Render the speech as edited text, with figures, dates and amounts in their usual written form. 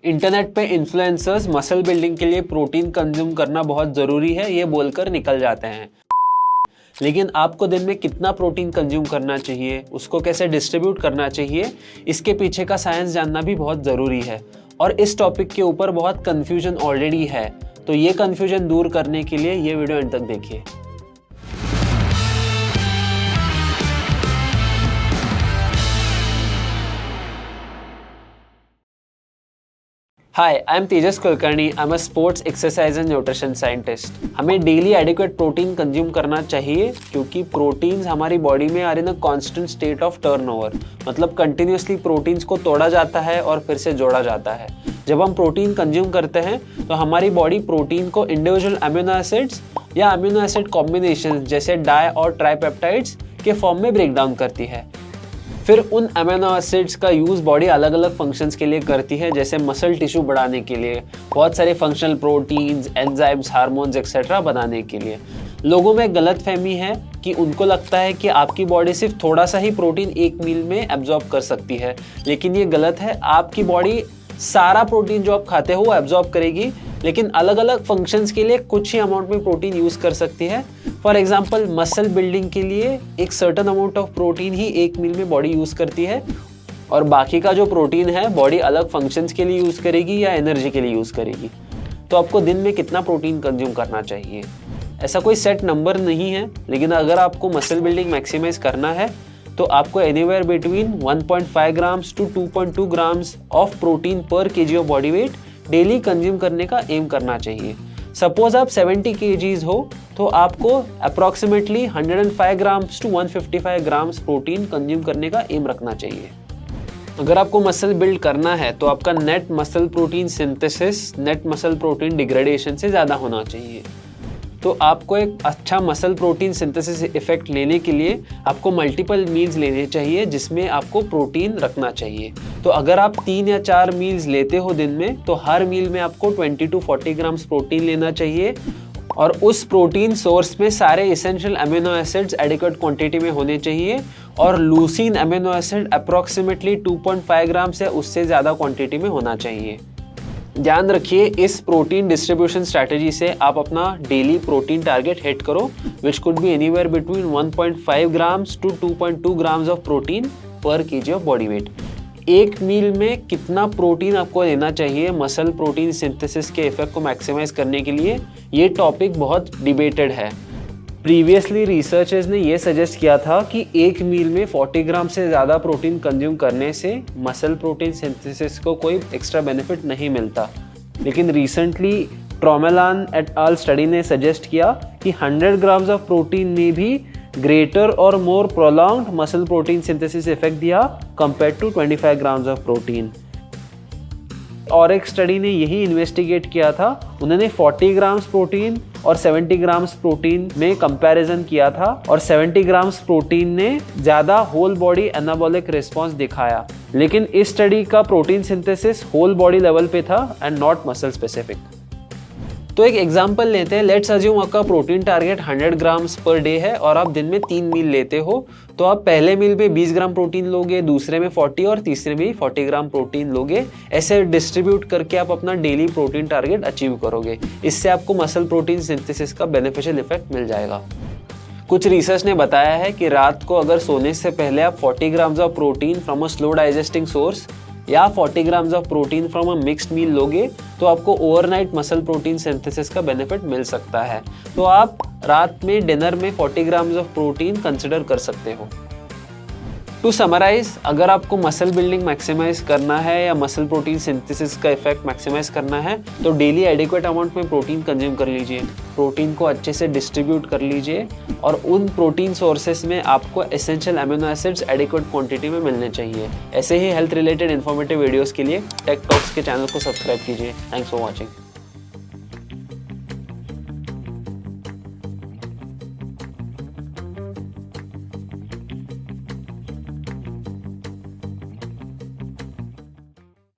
Internet पे influencers muscle building के लिए प्रोटीन कंज्यूम करना बहुत ज़रूरी है ये बोलकर निकल जाते हैं, लेकिन आपको दिन में कितना प्रोटीन कंज्यूम करना चाहिए, उसको कैसे डिस्ट्रीब्यूट करना चाहिए, इसके पीछे का साइंस जानना भी बहुत ज़रूरी है। और इस टॉपिक के ऊपर बहुत कन्फ्यूजन ऑलरेडी है, तो ये कन्फ्यूजन दूर करने के लिए ये वीडियो एंड तक देखिए। Hi, I am Tejas Kulkarni. I am a sports exercise and nutrition scientist. हमें डेली एडिक्वेट प्रोटीन कंज्यूम करना चाहिए क्योंकि प्रोटीन्स हमारी बॉडी में are in a constant state of turnover, मतलब कंटिन्यूसली प्रोटीन्स को तोड़ा जाता है और फिर से जोड़ा जाता है। जब हम प्रोटीन कंज्यूम करते हैं तो हमारी बॉडी प्रोटीन को इंडिविजुअल अमीनो एसिड्स या अमीनो एसिड कॉम्बिनेशन जैसे डाई और ट्राईपेप्टाइड्स के फॉर्म में ब्रेक डाउन करती है। फिर उन अमीनो एसिड्स का यूज़ बॉडी अलग अलग फंक्शंस के लिए करती है, जैसे मसल टिश्यू बढ़ाने के लिए, बहुत सारे functional proteins, enzymes, hormones etcetera बनाने के लिए। लोगों में गलतफहमी है कि उनको लगता है कि आपकी बॉडी सिर्फ थोड़ा सा ही प्रोटीन एक मील में एब्जॉर्ब कर सकती है, लेकिन ये गलत है। आपकी बॉडी सारा प्रोटीन जो आप खाते हो वो एब्जॉर्ब करेगी, लेकिन अलग अलग फंक्शंस के लिए कुछ ही अमाउंट में प्रोटीन यूज़ कर सकती है। फॉर एग्जाम्पल, मसल बिल्डिंग के लिए एक सर्टन अमाउंट ऑफ प्रोटीन ही एक मील में बॉडी यूज़ करती है, और बाकी का जो प्रोटीन है बॉडी अलग फंक्शंस के लिए यूज़ करेगी या एनर्जी के लिए यूज़ करेगी। तो आपको दिन में कितना प्रोटीन कंज्यूम करना चाहिए, ऐसा कोई सेट नंबर नहीं है, लेकिन अगर आपको मसल बिल्डिंग मैक्सिमाइज करना है तो आपको anywhere between 1.5 grams to 2.2 grams of protein per kg of body weight daily consume करने का एम करना चाहिए। सपोज आप 70 kgs हो तो आपको approximately 105 grams to 155 grams protein consume करने का एम रखना चाहिए। अगर आपको मसल बिल्ड करना है तो आपका net muscle protein synthesis net muscle protein degradation से ज़्यादा होना चाहिए। तो आपको एक अच्छा मसल प्रोटीन सिंथेसिस इफेक्ट लेने के लिए आपको मल्टीपल मील्स लेने चाहिए जिसमें आपको प्रोटीन रखना चाहिए। तो अगर आप 3 या 4 मील्स लेते हो दिन में, तो हर मील में आपको 20 to 40 ग्राम्स प्रोटीन लेना चाहिए, और उस प्रोटीन सोर्स में सारे essential amino acids adequate quantity में होने चाहिए, और लूसीन अमीनो एसिड अप्रॉक्सीमेटली 2.5 ग्राम से उससे ज़्यादा क्वांटिटी में होना चाहिए। ध्यान रखिए, इस प्रोटीन डिस्ट्रीब्यूशन स्ट्रैटेजी से आप अपना डेली प्रोटीन टारगेट हिट करो, which could be anywhere between 1.5 grams to 2.2 grams of protein per kg of body weight. एक मील में कितना प्रोटीन आपको लेना चाहिए मसल प्रोटीन सिंथेसिस के इफेक्ट को मैक्सिमाइज करने के लिए, ये टॉपिक बहुत डिबेटेड है। प्रीवियसली रिसर्चर्स ने ये सजेस्ट किया था कि एक मील में 40 ग्राम से ज़्यादा प्रोटीन कंज्यूम करने से मसल प्रोटीन सिंथेसिस को कोई एक्स्ट्रा बेनिफिट नहीं मिलता, लेकिन रिसेंटली ट्रोमेलान एट आल स्टडी ने सजेस्ट किया कि 100 ग्राम्स ऑफ प्रोटीन ने भी ग्रेटर और more prolonged muscle protein synthesis effect दिया compare to 25 grams of protein. और एक स्टडी ने यही इन्वेस्टिगेट किया था, उन्होंने 40 ग्राम्स प्रोटीन और 70 ग्राम्स प्रोटीन में कंपैरिजन किया था, और 70 ग्राम्स प्रोटीन ने ज़्यादा होल बॉडी एनाबॉलिक रिस्पॉन्स दिखाया, लेकिन इस स्टडी का protein synthesis whole body level पे था एंड नॉट मसल स्पेसिफिक। तो एक एग्जांपल लेते हैं। लेट्स अज्यूम आपका protein target 100 grams per day है और आप दिन में 3 मील लेते हो, तो आप पहले मील में 20 ग्राम प्रोटीन लोगे, दूसरे में 40 और तीसरे में 40 ग्राम प्रोटीन लोगे। ऐसे डिस्ट्रीब्यूट करके आप अपना डेली प्रोटीन टारगेट अचीव करोगे। इससे आपको मसल प्रोटीन सिंथेसिस का बेनिफिशियल इफेक्ट मिल जाएगा। कुछ रिसर्च ने बताया है कि रात को अगर सोने से पहले आप 40 grams of protein from a slow digesting source या 40 grams of protein from a mixed meal लोगे तो आपको ओवरनाइट मसल प्रोटीन सिंथेसिस का बेनिफिट मिल सकता है। तो आप रात में डिनर में 40 ग्राम्स ऑफ प्रोटीन कंसिडर कर सकते हो। टू समराइज, अगर आपको मसल बिल्डिंग मैक्सिमाइज करना है या मसल प्रोटीन सिंथेसिस का इफेक्ट मैक्सिमाइज करना है तो डेली एडिक्वेट अमाउंट में प्रोटीन कंज्यूम कर लीजिए, प्रोटीन को अच्छे से डिस्ट्रीब्यूट कर लीजिए, और उन प्रोटीन सोर्सेस में आपको essential amino acids adequate quantity में मिलने चाहिए। ऐसे ही हेल्थ रिलेटेड इन्फॉर्मेटिव वीडियोस के लिए टेक टॉक्स के चैनल को सब्सक्राइब कीजिए। Thanks for watching.